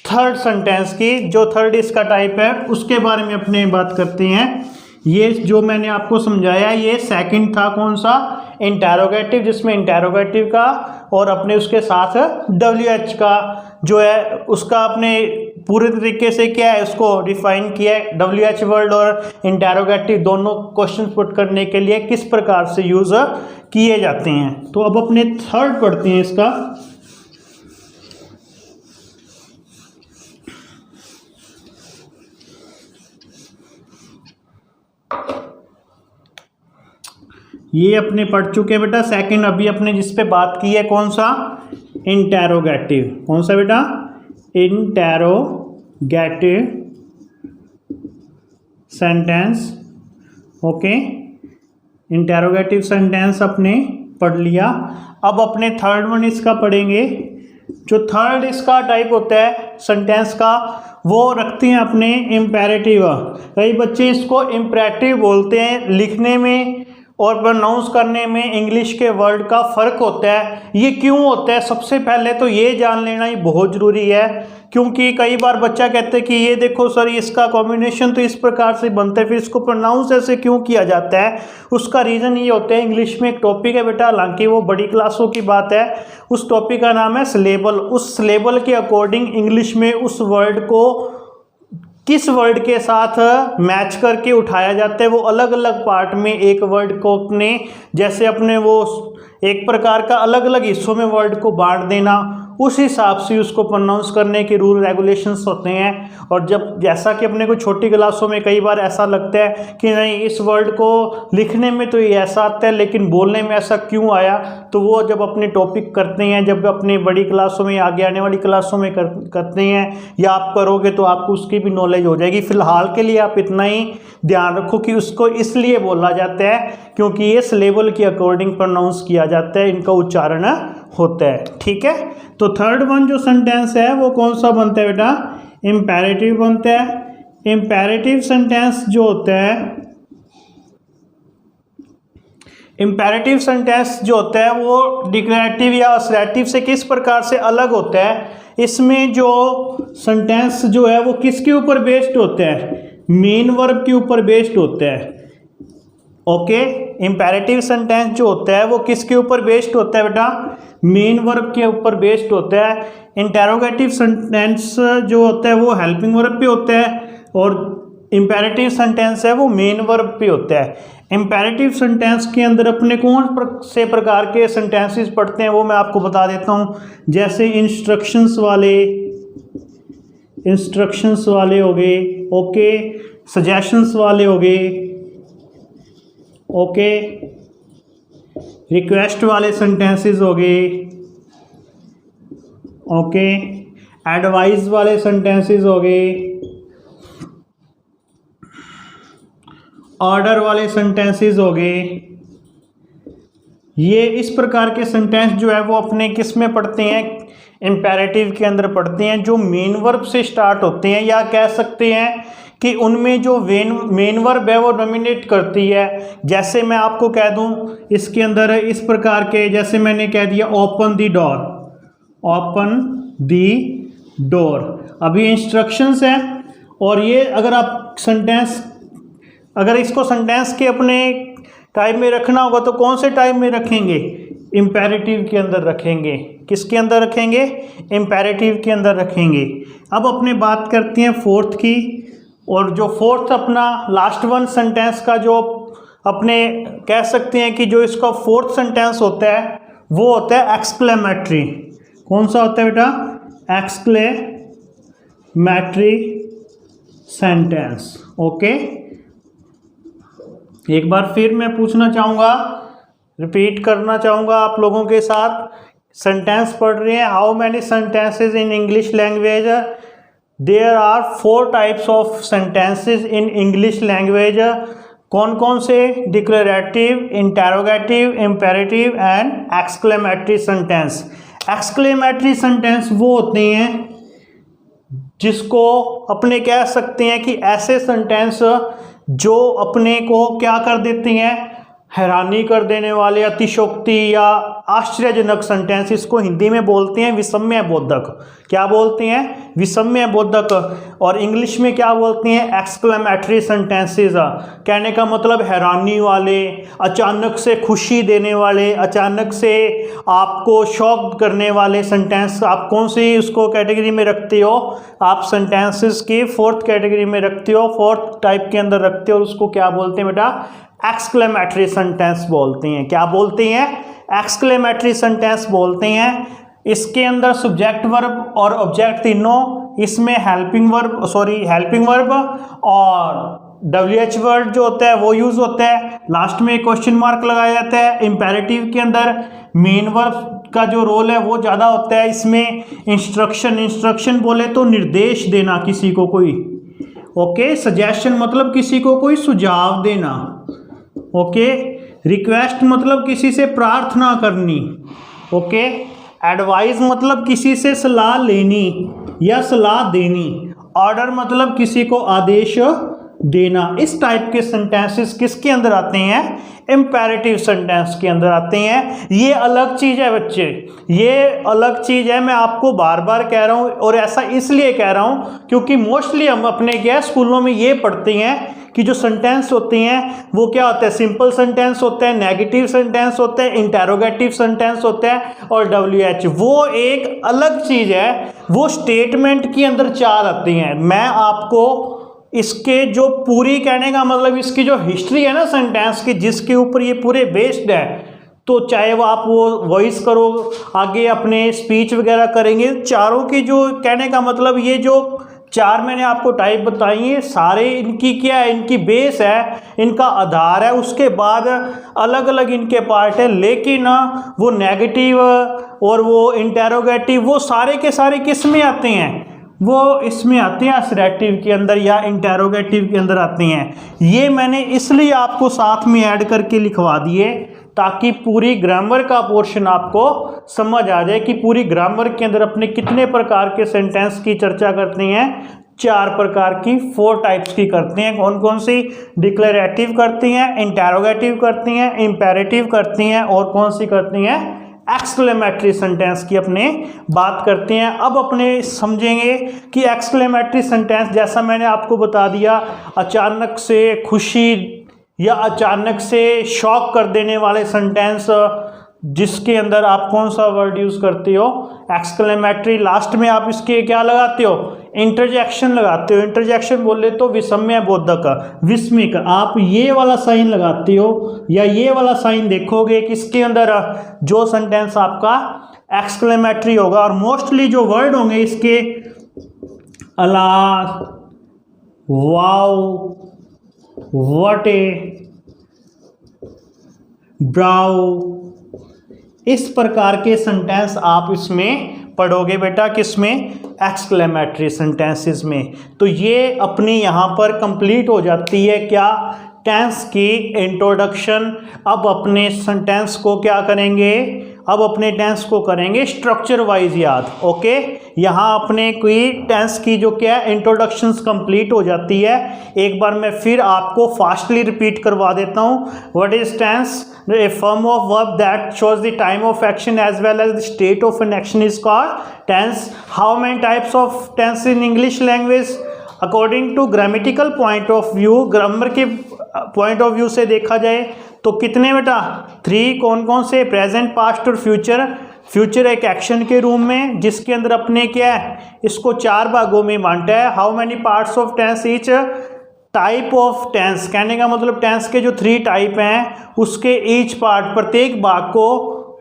थर्ड सेंटेंस की, जो थर्ड इसका टाइप है उसके बारे में अपने बात करते हैं। ये जो मैंने आपको समझाया ये सेकंड था, कौन सा, इंटेरोगेटिव, जिसमें इंटेरोगेटिव का और अपने उसके साथ WH का जो है उसका अपने पूरे तरीके से क्या है उसको डिफाइन किया है। WH वर्ड और इंटेरोगेटिव दोनों क्वेश्चन पुट करने के लिए किस प्रकार से यूज़ किए जाते हैं। तो अब अपने थर्ड पढ़ते हैं इसका। ये अपने पढ़ चुके हैं बेटा। सेकंड अभी अपने जिस पे बात की है कौन सा, इंटेरोगेटिव। कौन सा बेटा, interrogative sentence. Okay, interrogative sentence अपने पढ़ लिया। अब अपने थर्ड वन इसका पढ़ेंगे। जो थर्ड इसका टाइप होता है सेंटेंस का वो रखते हैं अपने इम्पेरेटिव। कई बच्चे इसको इम्पेरेटिव बोलते हैं। लिखने में और प्रोनाउंस करने में इंग्लिश के वर्ड का फ़र्क होता है। ये क्यों होता है, सबसे पहले तो ये जान लेना ही बहुत ज़रूरी है, क्योंकि कई बार बच्चा कहते हैं कि ये देखो सर इसका कॉम्बिनेशन तो इस प्रकार से बनता है, फिर इसको प्रोनाउंस ऐसे क्यों किया जाता है। उसका रीज़न ये होता है, इंग्लिश में एक टॉपिक है बेटा, हालांकि वो बड़ी क्लासों की बात है, उस टॉपिक का नाम है सिलेबल। उस सिलेबल के अकॉर्डिंग इंग्लिश में उस वर्ड को किस वर्ड के साथ मैच करके उठाया जाता है, वो अलग अलग पार्ट में एक वर्ड को अपने जैसे अपने वो एक प्रकार का अलग अलग हिस्सों में वर्ड को बांट देना, उस हिसाब से उसको प्रोनाउंस करने के रूल रेगुलेशंस होते हैं। और जब जैसा कि अपने को छोटी क्लासों में कई बार ऐसा लगता है कि नहीं इस वर्ड को लिखने में तो ये ऐसा आता है लेकिन बोलने में ऐसा क्यों आया, तो वो जब अपने टॉपिक करते हैं, जब अपनी बड़ी क्लासों में आगे आने वाली क्लासों में करते हैं या आप करोगे तो आपको उसकी भी नॉलेज हो जाएगी। फिलहाल के लिए आप इतना ही ध्यान रखो कि उसको इसलिए बोला जाता है क्योंकि ये लेवल के अकॉर्डिंग प्रोनाउंस किया जाता है, इनका उच्चारण होता है। ठीक है, तो थर्ड वन जो सेंटेंस है वो कौन सा बनता है बेटा, इंपेरेटिव बनता है। इंपेरेटिव सेंटेंस जो होता है, इंपेरेटिव सेंटेंस जो होता है वो डिक्लेरेटिव या असर्टिव से किस प्रकार से अलग होता है, इसमें जो सेंटेंस जो है वो किसके ऊपर बेस्ड होता है, मेन वर्ब के ऊपर बेस्ड होता है। ओके, इंपेरेटिव सेंटेंस जो होता है वो किसके ऊपर बेस्ड होता है बेटा, मेन वर्ब के ऊपर बेस्ड होता है। इंटेरोगेटिव सेंटेंस जो होता है वो हेल्पिंग वर्ब पे होता है और इंपेरेटिव सेंटेंस है वो मेन वर्ब पे होता है। इंपेरेटिव सेंटेंस के अंदर अपने कौन से प्रकार के सेंटेंसेस पढ़ते हैं वो मैं आपको बता देता हूँ। जैसे इंस्ट्रक्शंस वाले हो गए, ओके, सजेशंस वाले हो गए, ओके, रिक्वेस्ट वाले सेंटेंसेस हो गए, ओके, एडवाइस वाले सेंटेंसेस हो गए, ऑर्डर वाले सेंटेंसेस हो गए। ये इस प्रकार के सेंटेंस जो है वो अपने किस में पढ़ते हैं, इंपेरेटिव के अंदर पढ़ते हैं, जो मेन वर्ब से स्टार्ट होते हैं, या कह सकते हैं कि उनमें जो मेन वर्ब है वो डोमिनेट करती है। जैसे मैं आपको कह दूं इसके अंदर इस प्रकार के, जैसे मैंने कह दिया open the door, open the door, अभी इंस्ट्रक्शंस है। और ये अगर आप सेंटेंस, अगर इसको सेंटेंस के अपने टाइप में रखना होगा तो कौन से टाइप में रखेंगे, इंपेरेटिव के अंदर रखेंगे। किसके अंदर रखेंगे, इंपेरेटिव के अंदर रखेंगे। अब अपने बात करते हैं फोर्थ की, और जो फोर्थ अपना लास्ट वन सेंटेंस का जो अपने कह सकते हैं कि जो इसका फोर्थ सेंटेंस होता है वो होता है एक्सक्लेमेटरी। कौन सा होता है बेटा, एक्सक्लेमेटरी सेंटेंस। ओके, एक बार फिर मैं पूछना चाहूँगा, रिपीट करना चाहूँगा आप लोगों के साथ। सेंटेंस पढ़ रहे हैं, how many sentences in English language, there are 4 types of sentences in English language. कौन कौन से, declarative, interrogative, imperative and exclamatory sentence. Exclamatory sentence वो होते हैं जिसको अपने कह सकते हैं कि ऐसे सेंटेंस जो अपने को क्या कर देते हैं, हैरानी कर देने वाले, अतिशयोक्ति या आश्चर्यजनक सेंटेंस, इसको हिंदी में बोलते हैं विस्मय बोधक। क्या बोलते हैं, विस्मय बोधक। और इंग्लिश में क्या बोलते हैं, एक्सक्लेमेटरी सेंटेंसेस। कहने का मतलब हैरानी वाले, अचानक से खुशी देने वाले, अचानक से आपको शॉक करने वाले सेंटेंस। आप कौन सी उसको कैटेगरी में रखते हो, आप सेंटेंसेस की फोर्थ कैटेगरी में रखते हो, फोर्थ टाइप के अंदर रखते हो। उसको क्या बोलते हैं बेटा, एक्सक्लेमेटरी सेंटेंस बोलते हैं। क्या बोलते हैं, एक्सक्लेमेटरी सेंटेंस बोलते हैं। इसके अंदर सब्जेक्ट वर्ब और ऑब्जेक्ट तीनों, इसमें हेल्पिंग वर्ब और WH वर्ड जो होता है वो यूज होता है। लास्ट में क्वेश्चन मार्क लगाया जाता है। इंपेरेटिव के अंदर मेन वर्ब का जो रोल है वो ज़्यादा होता है। इसमें इंस्ट्रक्शन बोले तो निर्देश देना किसी को कोई, ओके। सजेशन मतलब किसी को कोई सुझाव देना, ओके। रिक्वेस्ट मतलब किसी से प्रार्थना करनी, ओके। एडवाइस मतलब किसी से सलाह लेनी या सलाह देनी। ऑर्डर मतलब किसी को आदेश देना। इस टाइप के सेंटेंसेस किसके अंदर आते हैं, इंपेरेटिव सेंटेंस के अंदर आते हैं। ये अलग चीज़ है बच्चे, ये अलग चीज़ है। मैं आपको बार बार कह रहा हूँ, और ऐसा इसलिए कह रहा हूँ क्योंकि मोस्टली हम अपने क्या स्कूलों में ये पढ़ते हैं कि जो सेंटेंस होते हैं वो क्या होता है, सिंपल सेंटेंस होता है, नेगेटिव सेंटेंस होता है, इंटेरोगेटिव सेंटेंस होता है, और WH वो एक अलग चीज़ है। वो स्टेटमेंट के अंदर 4 आते हैं। मैं आपको इसके जो पूरी, कहने का मतलब इसकी जो हिस्ट्री है ना सेंटेंस की, जिसके ऊपर ये पूरे बेस्ड है, तो चाहे वो आप वो वॉइस करो, आगे अपने स्पीच वगैरह करेंगे, चारों की जो कहने का मतलब ये जो चार मैंने आपको टाइप बताई है सारे इनकी क्या है, इनकी बेस है, इनका आधार है, उसके बाद अलग अलग इनके पार्ट है। लेकिन वो नेगेटिव और वो इंटेरोगेटिव वो सारे के सारे किस में आते हैं, वो इसमें आते हैं असरेटिव के अंदर या इंटेरोगेटिव के अंदर आते हैं। ये मैंने इसलिए आपको साथ में ऐड करके लिखवा दिए ताकि पूरी ग्रामर का पोर्शन आपको समझ आ जाए कि पूरी ग्रामर के अंदर अपने कितने प्रकार के सेंटेंस की चर्चा करते हैं। 4 प्रकार की 4 टाइप्स की करते हैं। कौन कौन सी? डिक्लेरेटिव करती हैं, इंटेरोगेटिव करती हैं, इंपेरेटिव करती हैं और कौन सी करती हैं? एक्सक्लेमेटरी सेंटेंस की अपने बात करते हैं। अब अपने समझेंगे कि एक्सक्लेमेटरी सेंटेंस जैसा मैंने आपको बता दिया, अचानक से खुशी या अचानक से शॉक कर देने वाले सेंटेंस जिसके अंदर आप कौन सा वर्ड यूज करते हो? एक्सक्लेमेटरी। लास्ट में आप इसके क्या लगाते हो? इंटरजेक्शन लगाते हो। इंटरजेक्शन बोले तो विषम्य बोधक, विस्मिक, आप ये वाला साइन लगाते हो या ये वाला साइन देखोगे कि इसके अंदर जो सेंटेंस आपका एक्सक्लेमेटरी होगा। और मोस्टली जो वर्ड होंगे इसके अलास, वाओ, व्हाट ए, ब्राउ, इस प्रकार के सेंटेंस आप इसमें पढ़ोगे बेटा, किसमें? एक्सक्लेमेटरी सेंटेंसेस में। तो ये अपनी यहाँ पर कंप्लीट हो जाती है क्या? टेंस की इंट्रोडक्शन। अब अपने सेंटेंस को क्या करेंगे? अब अपने टेंस को करेंगे स्ट्रक्चर वाइज याद। ओके, यहाँ अपने कोई टेंस की जो क्या इंट्रोडक्शंस कंप्लीट हो जाती है। एक बार मैं फिर आपको फास्टली रिपीट करवा देता हूँ। What is tense? A form of verb that shows the time of action as well as the state of an action is called tense. How many types of tense in English language? According to grammatical point of view, grammar के पॉइंट ऑफ व्यू से देखा जाए तो कितने बेटा? 3। कौन कौन से? प्रेजेंट, पास्ट और फ्यूचर। फ्यूचर एक एक्शन के रूम में जिसके अंदर अपने क्या है, इसको 4 भागों में बांटा है। How many parts of tense each? Type of tense, कहने का मतलब टेंस के जो 3 टाइप हैं उसके ईच पार्ट, प्रत्येक भाग को,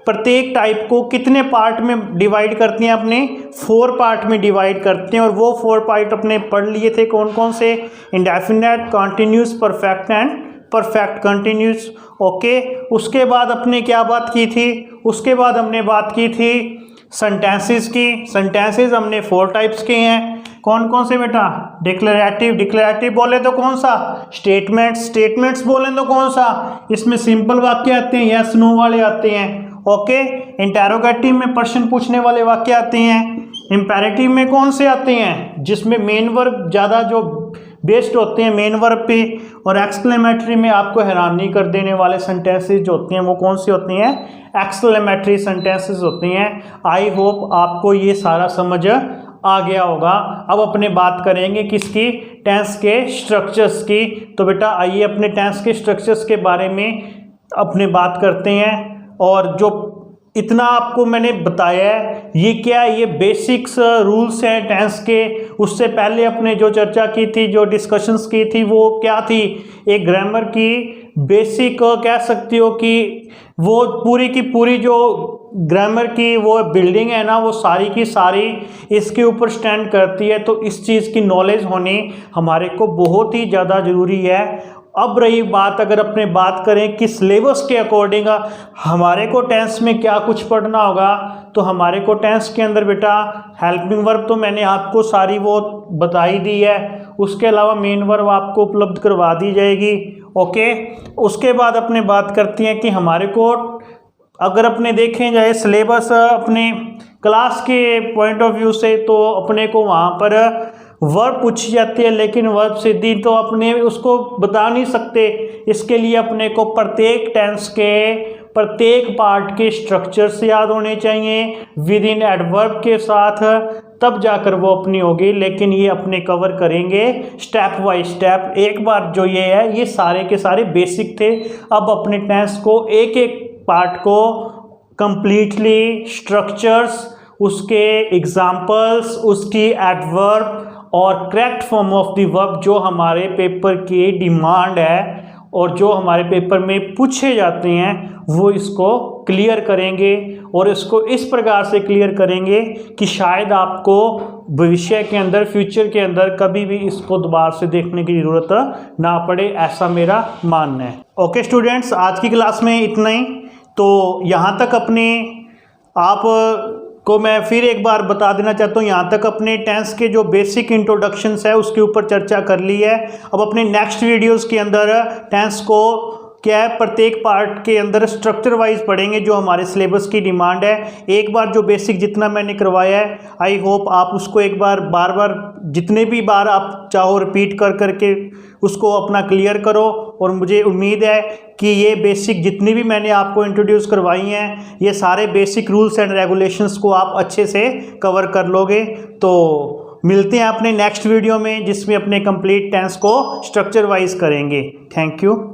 प्रत्येक टाइप को कितने पार्ट में डिवाइड करती हैं? अपने 4 पार्ट में डिवाइड करते हैं। और वो 4 पार्ट अपने पढ़ लिए थे। कौन कौन से? Indefinite, continuous, perfect and perfect continuous. Okay, उसके बाद अपने क्या बात की थी? उसके बाद हमने बात की थी सेंटेंसेस की। सेंटेंसेस हमने 4 टाइप्स के हैं। कौन कौन से बेटा? डिक्लेरेटिव। डिक्लेरेटिव बोले तो कौन सा? स्टेटमेंट्स। स्टेटमेंट्स बोले तो कौन सा? इसमें सिंपल वाक्य आते हैं, यस नो वाले आते हैं। ओके, इंटेरोगेटिव में प्रश्न पूछने वाले वाक्य आते हैं। इंपेरेटिव में कौन से आते हैं? जिसमें मेन वर्ब ज़्यादा जो बेस्ड होते हैं मेन वर्ब पे। और एक्सक्लेमेटरी में आपको हैरान नहीं कर देने वाले सेंटेंसेस जो होती हैं वो कौन सी होती हैं? एक्सक्लेमेटरी सेंटेंसेस होती हैं। आई होप आपको ये सारा समझ आ गया होगा। अब अपने बात करेंगे किसकी? टेंस के स्ट्रक्चर्स की। तो बेटा आइए अपने टेंस के स्ट्रक्चर्स के बारे में अपने बात करते हैं। और जो इतना आपको मैंने बताया है ये क्या है? ये बेसिक्स रूल्स हैं टेंस के। उससे पहले अपने जो चर्चा की थी, जो डिस्कशंस की थी, वो क्या थी? एक ग्रामर की बेसिक कह सकती हो कि वो पूरी की पूरी जो ग्रामर की वो बिल्डिंग है ना, वो सारी की सारी इसके ऊपर स्टैंड करती है। तो इस चीज़ की नॉलेज होनी हमारे को बहुत ही ज़्यादा ज़रूरी है। अब रही बात, अगर अपने बात करें कि सिलेबस के अकॉर्डिंग हमारे को टेंस में क्या कुछ पढ़ना होगा, तो हमारे को टेंस के अंदर बेटा हेल्पिंग वर्ब तो मैंने आपको सारी वो बता ही दी है। उसके अलावा मेन वर्ब आपको उपलब्ध करवा दी जाएगी। ओके, उसके बाद अपने बात करती हैं कि हमारे को अगर अपने देखें जाए सिलेबस अपने क्लास के पॉइंट ऑफ व्यू से, तो अपने को वहाँ पर वर्ब पूछी जाती है, लेकिन वर्ब सिद्धि तो अपने उसको बता नहीं सकते। इसके लिए अपने को प्रत्येक टेंस के प्रत्येक पार्ट के स्ट्रक्चर्स याद होने चाहिए विद इन एडवर्ब के साथ, तब जाकर वो अपनी होगी। लेकिन ये अपने कवर करेंगे स्टेप बाय स्टेप। एक बार जो ये है, ये सारे के सारे बेसिक थे। अब अपने टेंस को एक एक पार्ट को कंप्लीटली स्ट्रक्चर्स, उसके एग्जाम्पल्स, उसकी एडवर्ब और correct form of the verb जो हमारे पेपर की डिमांड है और जो हमारे पेपर में पूछे जाते हैं, वो इसको क्लियर करेंगे और इसको इस प्रकार से क्लियर करेंगे कि शायद आपको भविष्य के अंदर, फ्यूचर के अंदर कभी भी इसको दोबारा से देखने की ज़रूरत ना पड़े, ऐसा मेरा मानना है। ओके स्टूडेंट्स, आज की क्लास में इतना ही। तो यहाँ तक अपने आप को मैं फिर एक बार बता देना चाहता हूँ, यहाँ तक अपने टेंस के जो बेसिक इंट्रोडक्शंस है उसके ऊपर चर्चा कर ली है। अब अपने नेक्स्ट वीडियोस के अंदर टेंस को क्या है, प्रत्येक पार्ट के अंदर स्ट्रक्चर वाइज पढ़ेंगे जो हमारे सिलेबस की डिमांड है। एक बार जो बेसिक जितना मैंने करवाया है, आई होप आप उसको एक बार बार बार जितने भी बार आप चाहो रिपीट कर करके उसको अपना क्लियर करो। और मुझे उम्मीद है कि ये बेसिक जितनी भी मैंने आपको इंट्रोड्यूस करवाई हैं, ये सारे बेसिक रूल्स एंड रेगुलेशंस को आप अच्छे से कवर कर लोगे। तो मिलते हैं अपने नेक्स्ट वीडियो में जिसमें अपने कंप्लीट टेंस को स्ट्रक्चर वाइज करेंगे। Thank you.